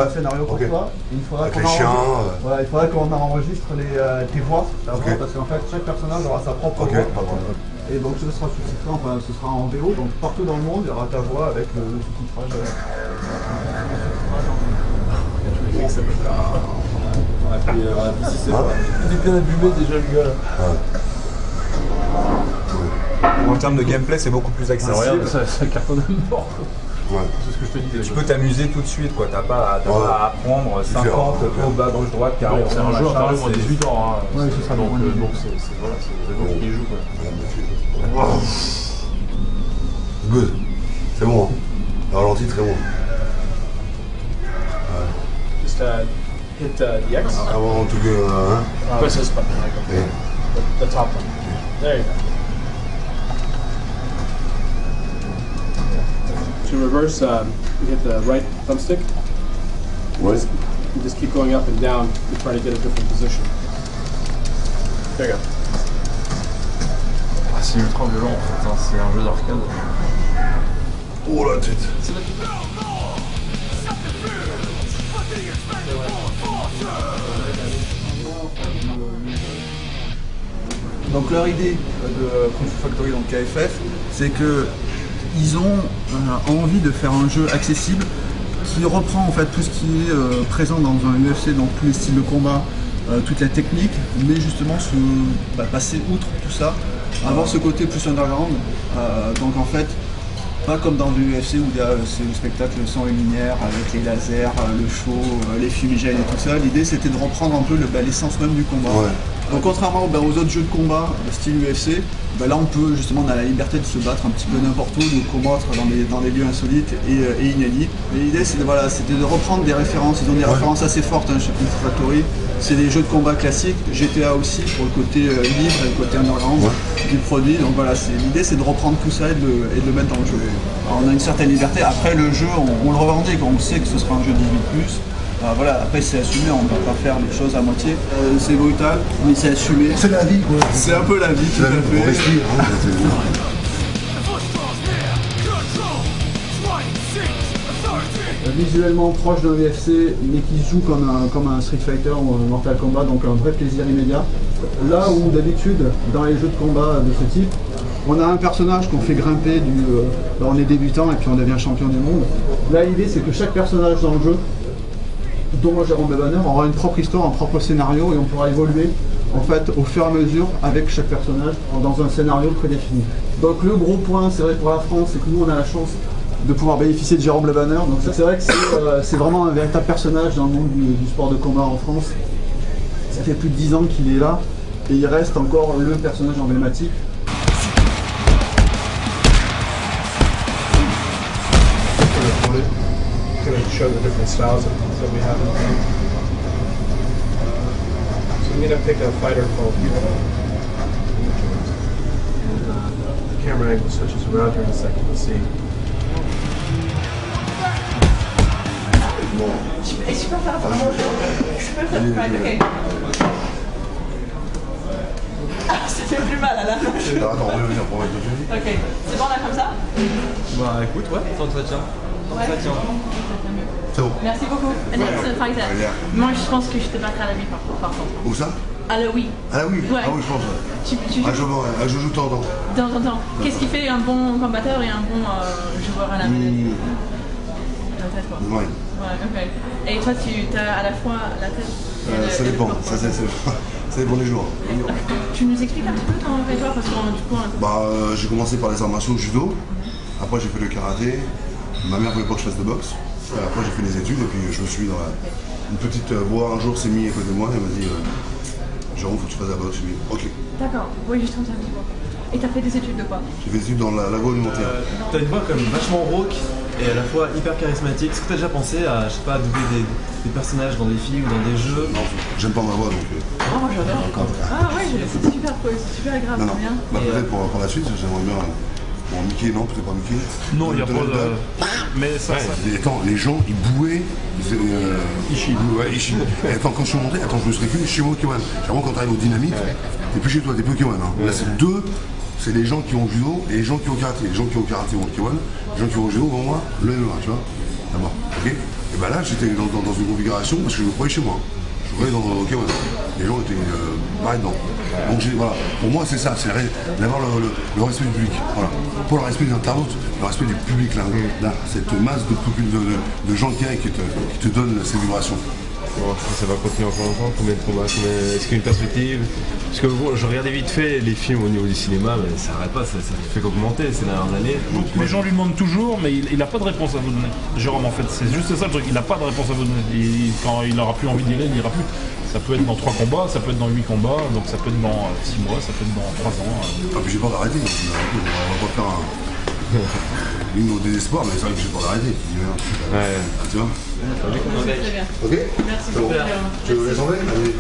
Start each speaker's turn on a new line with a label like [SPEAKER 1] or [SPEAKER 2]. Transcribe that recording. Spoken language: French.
[SPEAKER 1] un scénario pour toi. Il faudra
[SPEAKER 2] avec les chiens.
[SPEAKER 1] Voilà, il faudra qu'on enregistre tes voix, parce qu'en fait chaque personnage aura sa propre voix. Et donc ce sera sous-titré, enfin ce sera en VO, donc partout dans le monde il y aura ta voix avec le sous-titrage.
[SPEAKER 3] Si c'est pas. Il est bien abîmé déjà le gars là.
[SPEAKER 4] En termes de gameplay, c'est beaucoup plus accessible.
[SPEAKER 3] Ça cartonne à mort.
[SPEAKER 2] Ouais.
[SPEAKER 3] C'est ce que je te dis.
[SPEAKER 4] Tu peux t'amuser tout de suite, quoi. T'as pas à apprendre 50 haut, bas, gauche, droite, carré.
[SPEAKER 3] C'est un jeu apparu en 18 ans.
[SPEAKER 1] Ouais, ce sera
[SPEAKER 3] donc c'est voilà, c'est les gens qui y jouent.
[SPEAKER 2] Good. C'est bon. Hein. Le ralenti, très bon.
[SPEAKER 5] Just hit the X.
[SPEAKER 2] I want to go.
[SPEAKER 5] Press this button.
[SPEAKER 2] Yeah.
[SPEAKER 5] The top one. There you go. To reverse, you hit the right thumbstick.
[SPEAKER 2] Ouais.
[SPEAKER 5] You just keep going up and down to try to get a different position. There you go.
[SPEAKER 3] Ah, c'est ultra violent en fait, hein. C'est un jeu d'arcade.
[SPEAKER 2] Oh la tête.
[SPEAKER 1] Donc leur idée de Kung Fu Factory, donc KFF, c'est que ils ont envie de faire un jeu accessible qui reprend en fait tout ce qui est présent dans un UFC, donc tous les styles de combat, toute la technique, mais justement passer outre tout ça, avoir ce côté plus underground. Donc en fait, pas comme dans le UFC où c'est le spectacle sans les lumières, avec les lasers, le show, les fumigènes et tout ça. L'idée c'était de reprendre un peu l'essence même du combat. Ouais. Donc contrairement aux autres jeux de combat de style UFC, là on peut justement, on a la liberté de se battre un petit peu n'importe où, de combattre dans des lieux insolites et inédits. Et l'idée c'était de reprendre des références, ils ont des références assez fortes chez Kung Fu Factory. C'est des jeux de combat classiques, GTA aussi pour le côté libre et le côté underground du produit. Donc voilà, l'idée c'est de reprendre tout ça et de le mettre dans le jeu. Alors, on a une certaine liberté, après le jeu on le revendique, on sait que ce sera un jeu 18+. Voilà, après c'est assumé, on ne va pas faire les choses à moitié. C'est brutal, mais c'est assumé.
[SPEAKER 2] C'est la vie quoi.
[SPEAKER 1] C'est un peu la vie, tout à fait.
[SPEAKER 2] On respire. Hein,
[SPEAKER 1] visuellement proche d'un UFC, mais qui se joue comme un Street Fighter ou un Mortal Kombat, donc un vrai plaisir immédiat. Là où d'habitude, dans les jeux de combat de ce type, on a un personnage qu'on fait grimper on est débutant et puis on devient champion du monde. Là l'idée c'est que chaque personnage dans le jeu, dont Jérôme Bebanner, aura une propre histoire, un propre scénario et on pourra évoluer en fait au fur et à mesure avec chaque personnage dans un scénario prédéfini. Donc le gros point, c'est vrai pour la France, c'est que nous on a la chance de pouvoir bénéficier de Jérôme Le Banner. Donc c'est vrai que c'est vraiment un véritable personnage dans le monde du sport de combat en France. Ça fait plus de 10 ans qu'il est là et il reste encore le personnage emblématique.
[SPEAKER 5] Show the different styles that we have in the game. So I'm going to pick a fighter called the camera angle switches around here in a second. Let's see.
[SPEAKER 6] Je peux faire ok. Ah, ça fait plus mal à la main.
[SPEAKER 2] Attends, on va venir pour mettre le fusil.
[SPEAKER 6] Ok, c'est bon là comme ça?
[SPEAKER 3] Bah écoute, ouais, ça tient.
[SPEAKER 6] Ouais.
[SPEAKER 3] Ça tient.
[SPEAKER 2] C'est bon.
[SPEAKER 6] Merci beaucoup. Moi je pense que je te battrai à la vie par contre.
[SPEAKER 2] Où ça?
[SPEAKER 6] À la oui.
[SPEAKER 2] Ah oui.
[SPEAKER 6] Ouais.
[SPEAKER 2] Ah oui, je pense. Je joue de temps en temps.
[SPEAKER 6] De temps en temps. Qu'est-ce qui fait un bon combatteur et un bon joueur à la manette? La tête quoi.
[SPEAKER 2] Ouais.
[SPEAKER 6] Ouais, ok. Et toi tu as à la fois la tête
[SPEAKER 2] ça dépend. Ça dépend des jours.
[SPEAKER 6] Tu nous expliques un petit peu ton répertoire parce que du coup
[SPEAKER 2] j'ai commencé par les arts martiaux judo. Après j'ai fait le karaté. Ma mère voulait pas que je fasse de boxe. Après j'ai fait des études et puis je me suis dans une petite voix un jour s'est mis à côté de moi et elle m'a dit Jérôme, faut que tu fasses de la boxe. J'ai dit ok.
[SPEAKER 6] D'accord, oui juste un petit peu. Et t'as fait des études de quoi?
[SPEAKER 2] J'ai fait des études dans l'agroalimentaire.
[SPEAKER 7] T'as une voix comme vachement rauque et à la fois hyper charismatique. Est-ce que t'as déjà pensé à, je sais pas, doubler des personnages dans des films ou dans des jeux?
[SPEAKER 2] Non, j'aime pas ma voix donc.
[SPEAKER 6] Oh j'adore. Ah ouais, c'est super grave,
[SPEAKER 2] non,
[SPEAKER 6] bien.
[SPEAKER 2] Peut-être pour la suite, j'aimerais bien. Bon, Mickey, non, peut-être pas Mickey.
[SPEAKER 3] Non, il n'y a pas de. Mais ça.
[SPEAKER 2] Attends, les gens, ils bouaient.
[SPEAKER 3] Ishi.
[SPEAKER 2] Ouais, Ishi. Et attends, quand je suis monté, je me suis récupéré chez moi Kiwan. Vraiment, quand t'arrives au dynamique, t'es plus chez toi, t'es plus Kiwan. Hein. Là, c'est deux. C'est les gens qui ont judo et les gens qui ont karaté. Les gens qui ont karaté vont au Kiwan. Les gens qui ont judo vont moi, le MMA, tu vois. d'abord. Ok. Et ben là, j'étais dans une configuration parce que je me croyais chez moi. Je me croyais dans. Ok, ouais. Les gens étaient pareil dedans. Donc voilà, pour moi c'est ça, c'est d'avoir le respect du public. Voilà. Pour le respect des internautes, le respect du public là, cette masse de gens qui te donnent ces vibrations.
[SPEAKER 3] Bon, ça va continuer encore longtemps, combien de combats, est-ce qu'il y a une perspective? Parce que bon, je regardais vite fait les films au niveau du cinéma, mais ça n'arrête pas, ça fait qu'augmenter ces dernières années.
[SPEAKER 8] Donc, les gens lui demandent toujours, mais il n'a pas de réponse à vous donner. Jérôme, en fait, c'est juste ça le truc, il n'a pas de réponse à vous donner. Quand il n'aura plus envie d'y aller, il n'ira plus. Ça peut être dans 3 combats, ça peut être dans 8 combats, donc ça peut être dans 6 mois, ça peut être dans 3 ans.
[SPEAKER 2] Ah, puis j'ai peur d'arrêter, on va pas faire une au désespoir, mais c'est vrai que j'ai peur d'arrêter.
[SPEAKER 3] Ouais.
[SPEAKER 2] Tu vois?
[SPEAKER 6] Très bien.
[SPEAKER 2] Ok?
[SPEAKER 6] Merci
[SPEAKER 2] Bon.
[SPEAKER 6] beaucoup.
[SPEAKER 2] Tu veux les enlever? Allez.